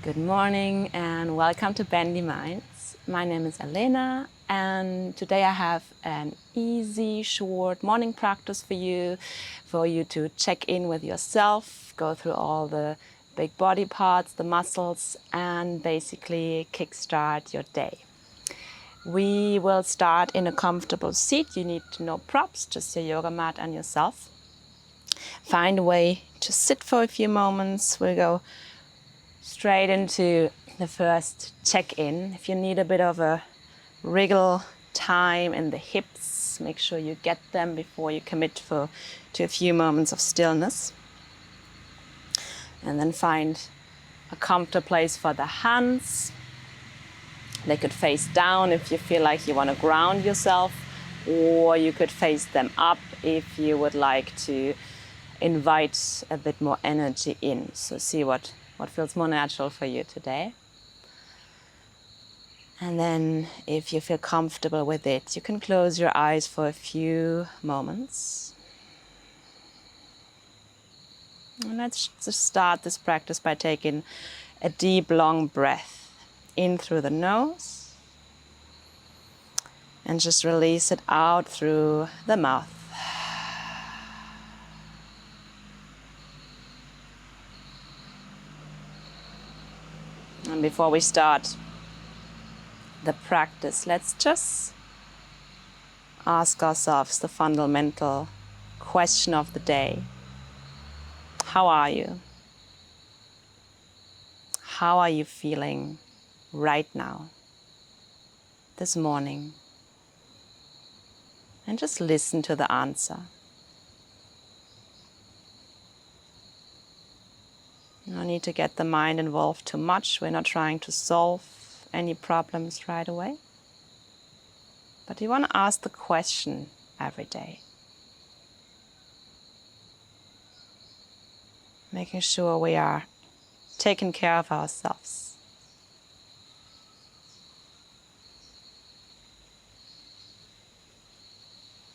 Good morning and welcome to Bendyminds. My name is Elena and today I have an easy, short morning practice for you to check in with yourself, go through all the big body parts, the muscles, and basically kickstart your day. We will start in a comfortable seat. You need no props, just your yoga mat and yourself. Find a way to sit for a few moments. We'll go straight into the first check-in. If you need a bit of a wriggle time in the hips, make sure you get them before you commit to a few moments of stillness. And then find a comfortable place for the hands. They could face down if you feel like you want to ground yourself, or you could face them up if you would like to invite a bit more energy in. So see what feels more natural for you today. And then if you feel comfortable with it, you can close your eyes for a few moments. And let's just start this practice by taking a deep, long breath in through the nose and just release it out through the mouth. And before we start the practice, let's just ask ourselves the fundamental question of the day. How are you? How are you feeling right now, this morning? And just listen to the answer. No need to get the mind involved too much. We're not trying to solve any problems right away. But you want to ask the question every day. Making sure we are taking care of ourselves.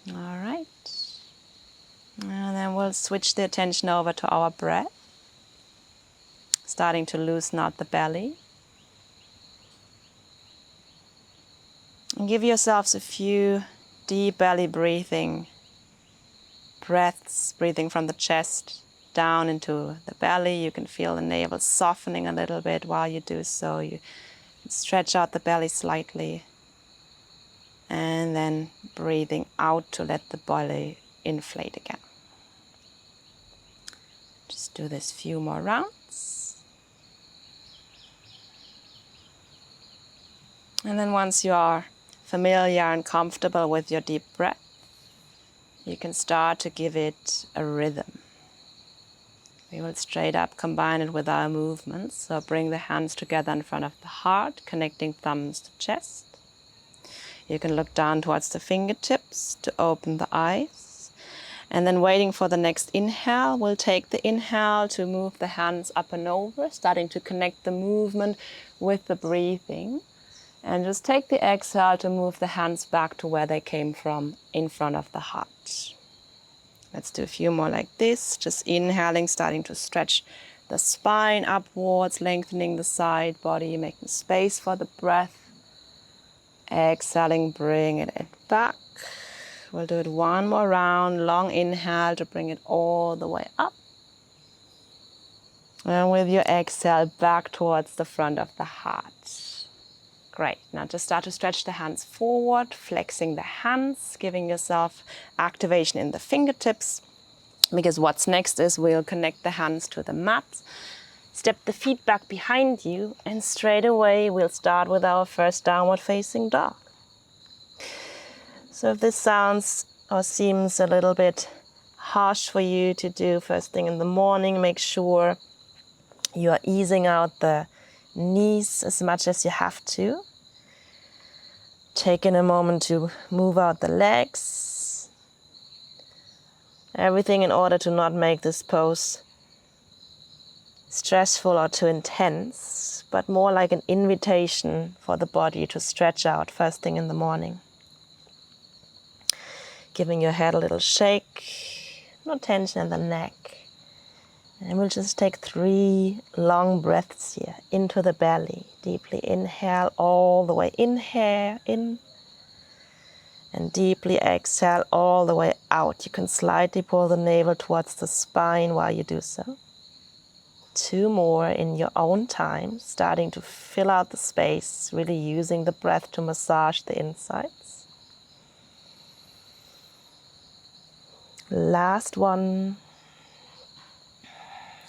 All right. And then we'll switch the attention over to our breath. Starting to loosen out the belly. And give yourselves a few deep belly breathing breaths, breathing from the chest down into the belly. You can feel the navel softening a little bit while you do so. You stretch out the belly slightly. And then breathing out to let the belly inflate again. Just do this few more rounds. And then once you are familiar and comfortable with your deep breath, you can start to give it a rhythm. We will straight up combine it with our movements. So bring the hands together in front of the heart, connecting thumbs to chest. You can look down towards the fingertips to open the eyes. And then waiting for the next inhale, we'll take the inhale to move the hands up and over, starting to connect the movement with the breathing. And just take the exhale to move the hands back to where they came from, in front of the heart. Let's do a few more like this. Just inhaling, starting to stretch the spine upwards, lengthening the side body, making space for the breath. Exhaling, bring it back. We'll do it one more round. Long inhale to bring it all the way up. And with your exhale, back towards the front of the heart. Great. Now just start to stretch the hands forward, flexing the hands, giving yourself activation in the fingertips. Because what's next is we'll connect the hands to the mat, step the feet back behind you, and straight away we'll start with our first downward facing dog. So if this sounds or seems a little bit harsh for you to do first thing in the morning, make sure you are easing out the knees as much as you have to. Taking a moment to move out the legs. Everything in order to not make this pose stressful or too intense, but more like an invitation for the body to stretch out first thing in the morning. Giving your head a little shake, no tension in the neck. And we'll just take 3 long breaths here into the belly. Deeply inhale all the way inhale in. And deeply exhale all the way out. You can slightly pull the navel towards the spine while you do so. 2 more in your own time, starting to fill out the space, really using the breath to massage the insides. Last one.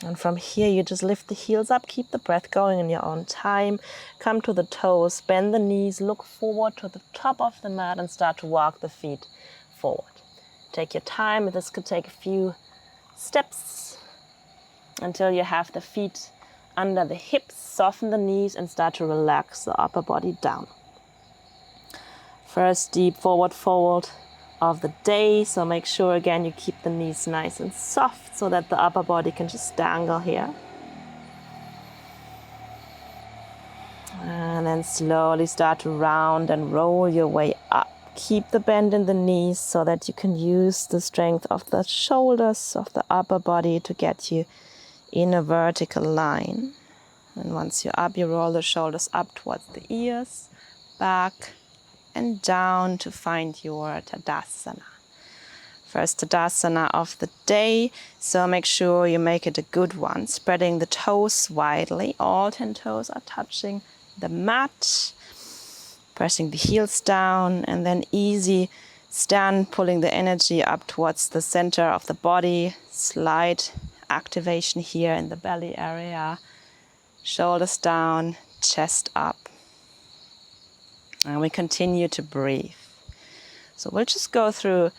And from here, you just lift the heels up, keep the breath going in your own time. Come to the toes, bend the knees, look forward to the top of the mat and start to walk the feet forward. Take your time. This could take a few steps until you have the feet under the hips. Soften the knees and start to relax the upper body down. First deep forward fold of the day, so make sure again you keep the knees nice and soft so that the upper body can just dangle here. And then slowly start to round and roll your way up. Keep the bend in the knees so that you can use the strength of the shoulders of the upper body to get you in a vertical line. And once you're up, you roll the shoulders up towards the ears, back and down to find your Tadasana. First Tadasana of the day, so make sure you make it a good one. Spreading the toes widely, all 10 toes are touching the mat. Pressing the heels down, and then easy stand, pulling the energy up towards the center of the body. Slight activation here in the belly area. Shoulders down, chest up. And we continue to breathe. So we'll just go through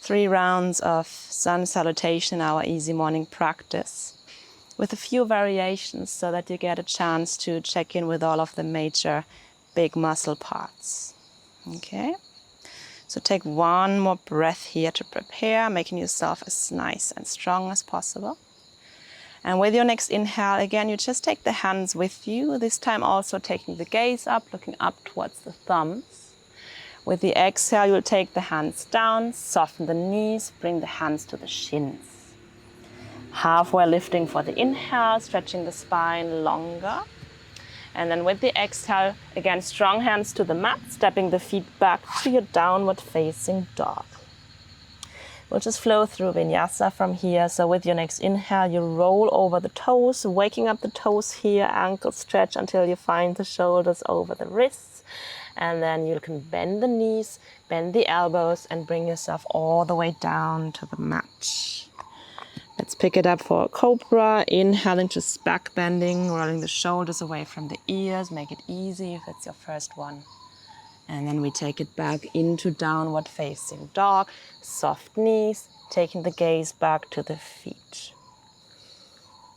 3 rounds of sun salutation, our easy morning practice, with a few variations so that you get a chance to check in with all of the major big muscle parts. Okay? So take 1 more breath here to prepare, making yourself as nice and strong as possible. And with your next inhale, again, you just take the hands with you, this time also taking the gaze up, looking up towards the thumbs. With the exhale, you'll take the hands down, soften the knees, bring the hands to the shins. Halfway lifting for the inhale, stretching the spine longer. And then with the exhale, again, strong hands to the mat, stepping the feet back to your downward facing dog. We'll just flow through Vinyasa from here. So with your next inhale, you roll over the toes, waking up the toes here, ankle stretch until you find the shoulders over the wrists. And then you can bend the knees, bend the elbows, and bring yourself all the way down to the mat. Let's pick it up for a cobra. Inhaling, just back bending, rolling the shoulders away from the ears. Make it easy if it's your first one. And then we take it back into downward facing dog. Soft knees, taking the gaze back to the feet.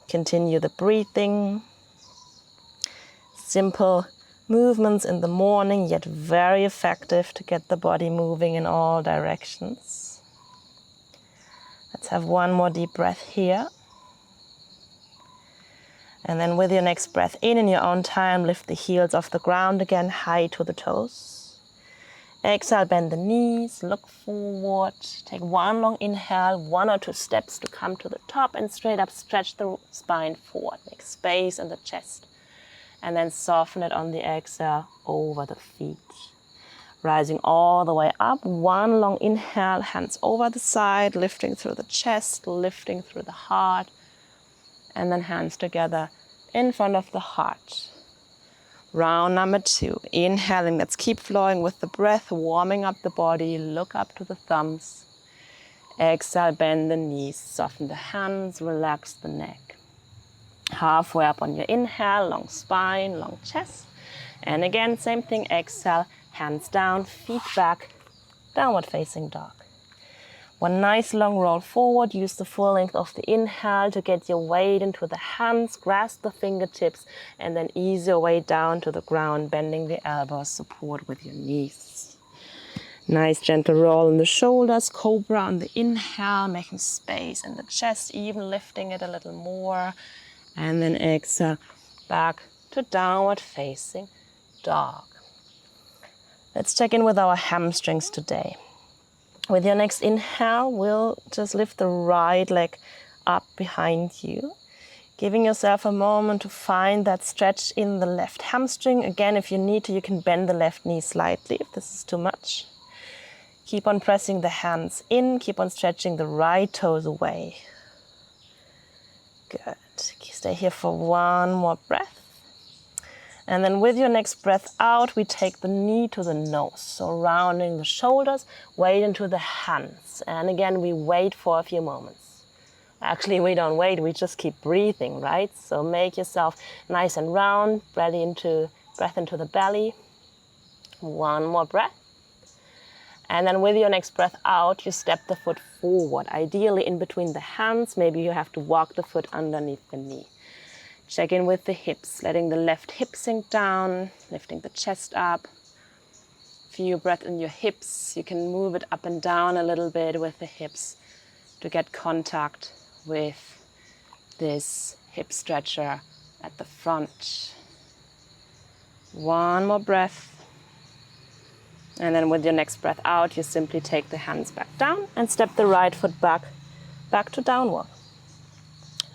Continue the breathing. Simple movements in the morning, yet very effective to get the body moving in all directions. Let's have 1 more deep breath here. And then with your next breath in your own time, lift the heels off the ground again, high to the toes. Exhale, bend the knees, look forward. Take 1 long inhale, 1 or 2 steps to come to the top and straight up stretch the spine forward. Make space in the chest. And then soften it on the exhale over the feet. Rising all the way up, 1 long inhale, hands over the side, lifting through the chest, lifting through the heart. And then hands together in front of the heart. Round number 2, inhaling, let's keep flowing with the breath, warming up the body, look up to the thumbs. Exhale, bend the knees, soften the hands, relax the neck. Halfway up on your inhale, long spine, long chest. And again, same thing, exhale, hands down, feet back, downward facing dog. 1 nice long roll forward, use the full length of the inhale to get your weight into the hands, grasp the fingertips, and then ease your way down to the ground, bending the elbows, support with your knees. Nice gentle roll in the shoulders, cobra on the inhale, making space in the chest, even lifting it a little more. And then exhale, back to downward facing dog. Let's check in with our hamstrings today. With your next inhale, we'll just lift the right leg up behind you. Giving yourself a moment to find that stretch in the left hamstring. Again, if you need to, you can bend the left knee slightly if this is too much. Keep on pressing the hands in. Keep on stretching the right toes away. Good. Stay here for one more breath. And then with your next breath out, we take the knee to the nose. So rounding the shoulders, weight into the hands. And again, we wait for a few moments. Actually, we don't wait, we just keep breathing, right? So make yourself nice and round, breath into the belly. One more breath. And then with your next breath out, you step the foot forward, ideally in between the hands. Maybe you have to walk the foot underneath the knee. Check in with the hips, letting the left hip sink down, lifting the chest up. Feel your breath in your hips. You can move it up and down a little bit with the hips to get contact with this hip stretcher at the front. One more breath. And then with your next breath out, you simply take the hands back down and step the right foot back to downward.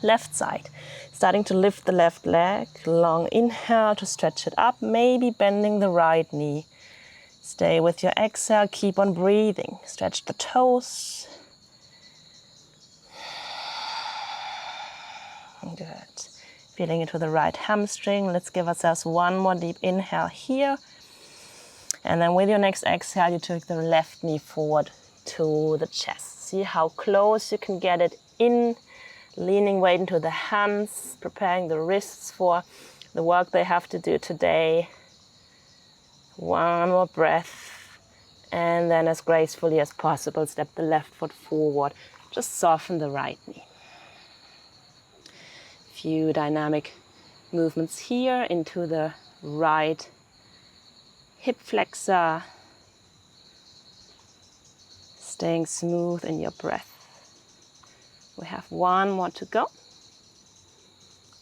Left side, starting to lift the left leg, long inhale to stretch it up, maybe bending the right knee. Stay with your exhale, keep on breathing. Stretch the toes. Good. Feeling into the right hamstring. Let's give ourselves one more deep inhale here. And then with your next exhale, you take the left knee forward to the chest. See how close you can get it in. Leaning weight into the hands, preparing the wrists for the work they have to do today. One more breath. And then as gracefully as possible, step the left foot forward. Just soften the right knee. Few dynamic movements here into the right hip flexor. Staying smooth in your breath. We have one more to go.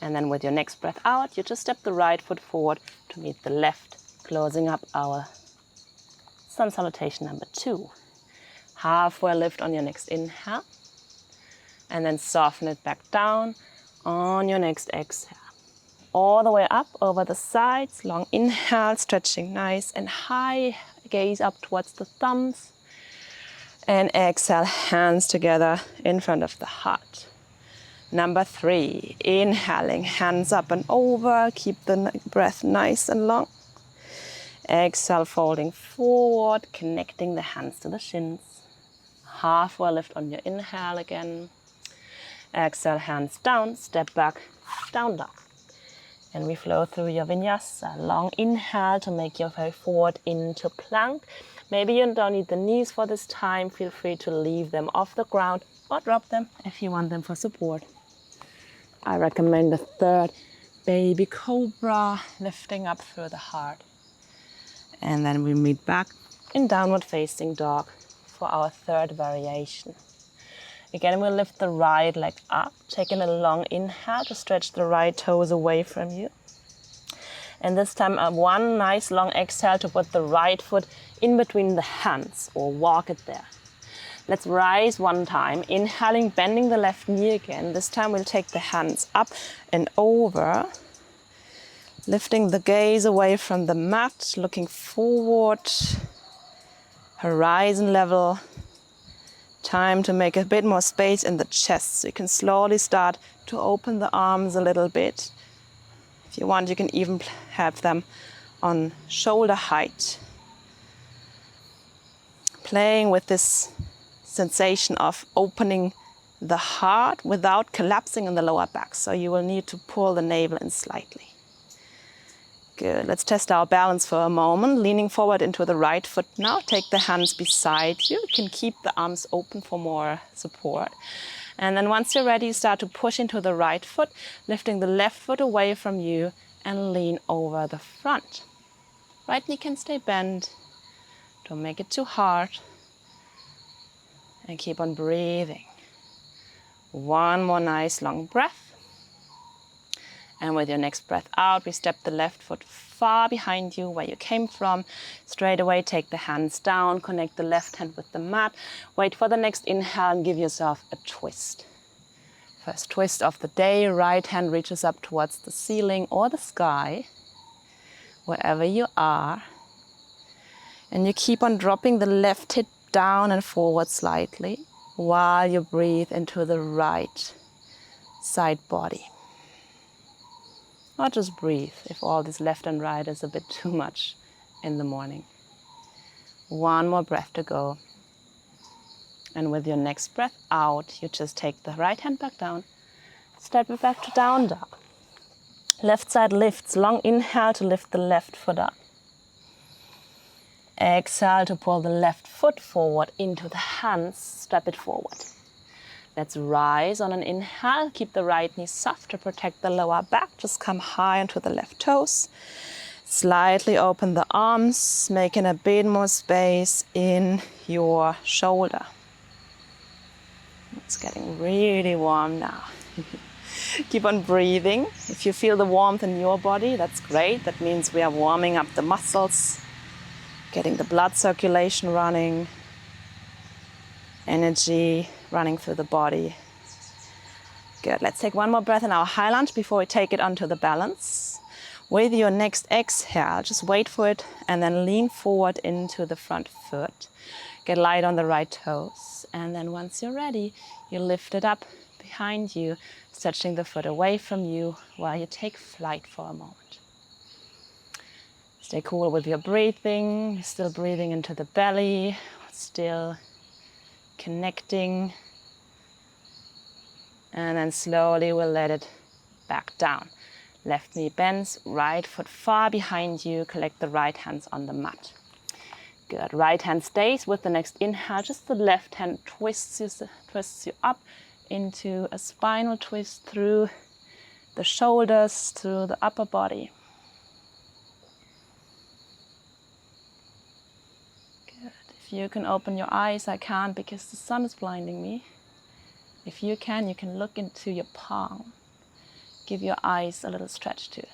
And then with your next breath out, you just step the right foot forward to meet the left, closing up our sun salutation number 2. Halfway lift on your next inhale. And then soften it back down on your next exhale. All the way up over the sides, long inhale, stretching nice and high. Gaze up towards the thumbs. And exhale, hands together in front of the heart. Number 3, inhaling, hands up and over. Keep the breath nice and long. Exhale, folding forward, connecting the hands to the shins. Halfway lift on your inhale again. Exhale, hands down, step back, down dog. And we flow through your vinyasa. Long inhale to make your way forward into plank. Maybe you don't need the knees for this time. Feel free to leave them off the ground or drop them if you want them for support. I recommend the third baby cobra, lifting up through the heart. And then we meet back in downward facing dog for our third variation. Again, we'll lift the right leg up, taking a long inhale to stretch the right toes away from you. And this time, one nice long exhale to put the right foot in between the hands or walk it there. Let's rise one time, inhaling, bending the left knee again. This time we'll take the hands up and over, lifting the gaze away from the mat, looking forward, horizon level. Time to make a bit more space in the chest. So you can slowly start to open the arms a little bit. If you want, you can even have them on shoulder height. Playing with this sensation of opening the heart without collapsing in the lower back. So you will need to pull the navel in slightly. Good. Let's test our balance for a moment. Leaning forward into the right foot now. Take the hands beside you. You can keep the arms open for more support. And then once you're ready, start to push into the right foot, lifting the left foot away from you and lean over the front. Right knee can stay bent. Don't make it too hard. And keep on breathing. One more nice long breath. And with your next breath out, we step the left foot far behind you where you came from. Straight away, take the hands down, connect the left hand with the mat. Wait for the next inhale and give yourself a twist. First twist of the day, right hand reaches up towards the ceiling or the sky, wherever you are. And you keep on dropping the left hip down and forward slightly while you breathe into the right side body. Or just breathe if all this left and right is a bit too much in the morning. One more breath to go. And with your next breath out, you just take the right hand back down, step it back to down dog. Left side lifts, long inhale to lift the left foot up. Exhale to pull the left foot forward into the hands, step it forward. Let's rise on an inhale, keep the right knee soft to protect the lower back, just come high onto the left toes. Slightly open the arms, making a bit more space in your shoulder. It's getting really warm now. Keep on breathing. If you feel the warmth in your body, that's great. That means we are warming up the muscles, getting the blood circulation running, energy running through the body. Good. Let's take one more breath in our high lunge before we take it onto the balance. With your next exhale, just wait for it and then lean forward into the front foot. Get light on the right toes. And then once you're ready, you lift it up behind you, stretching the foot away from you while you take flight for a moment. Stay cool with your breathing, still breathing into the belly, still connecting. And then slowly we'll let it back down. Left knee bends, right foot far behind you, collect the right hands on the mat. Good, right hand stays with the next inhale, just the left hand twists you up into a spinal twist through the shoulders, through the upper body. Good, if you can open your eyes, I can't because the sun is blinding me. If you can look into your palm. Give your eyes a little stretch too.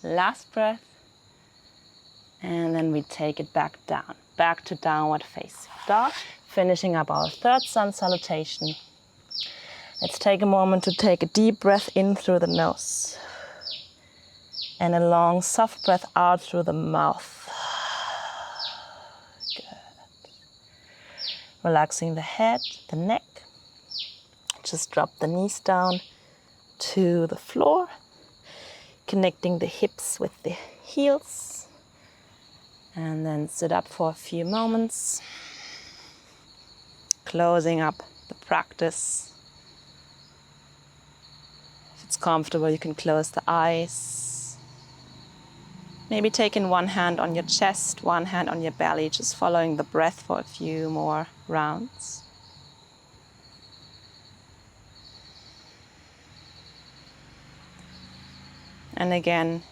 Last breath. And then we take it back down, back to downward facing dog, finishing up our third sun salutation. Let's take a moment to take a deep breath in through the nose and a long soft breath out through the mouth. Good. Relaxing the head, the neck. Just drop the knees down to the floor, connecting the hips with the heels. And then sit up for a few moments, closing up the practice. If it's comfortable, you can close the eyes. Maybe taking one hand on your chest, one hand on your belly, just following the breath for a few more rounds. And again,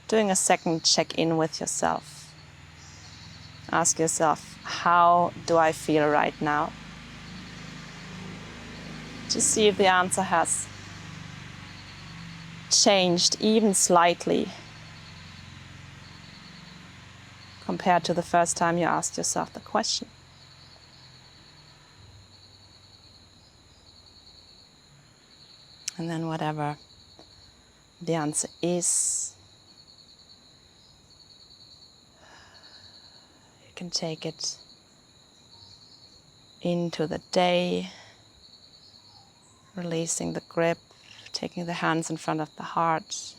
doing a second check-in with yourself. Ask yourself, how do I feel right now? Just see if the answer has changed even slightly compared to the first time you asked yourself the question. And then whatever the answer is, can take it into the day, releasing the grip, taking the hands in front of the heart,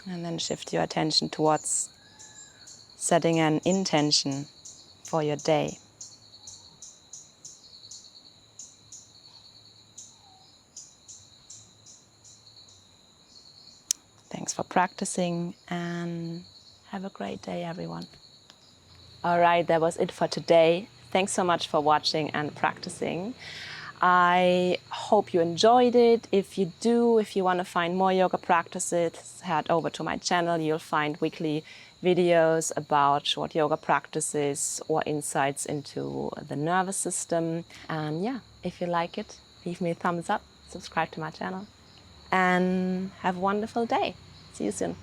and then shift your attention towards setting an intention for your day. Thanks for practicing and have a great day, everyone. All right, that was it for today. Thanks so much for watching and practicing. I hope you enjoyed it. If you do, if you want to find more yoga practices, head over to my channel. You'll find weekly videos about short yoga practices or insights into the nervous system. And yeah, if you like it, leave me a thumbs up, subscribe to my channel, and have a wonderful day. See you soon.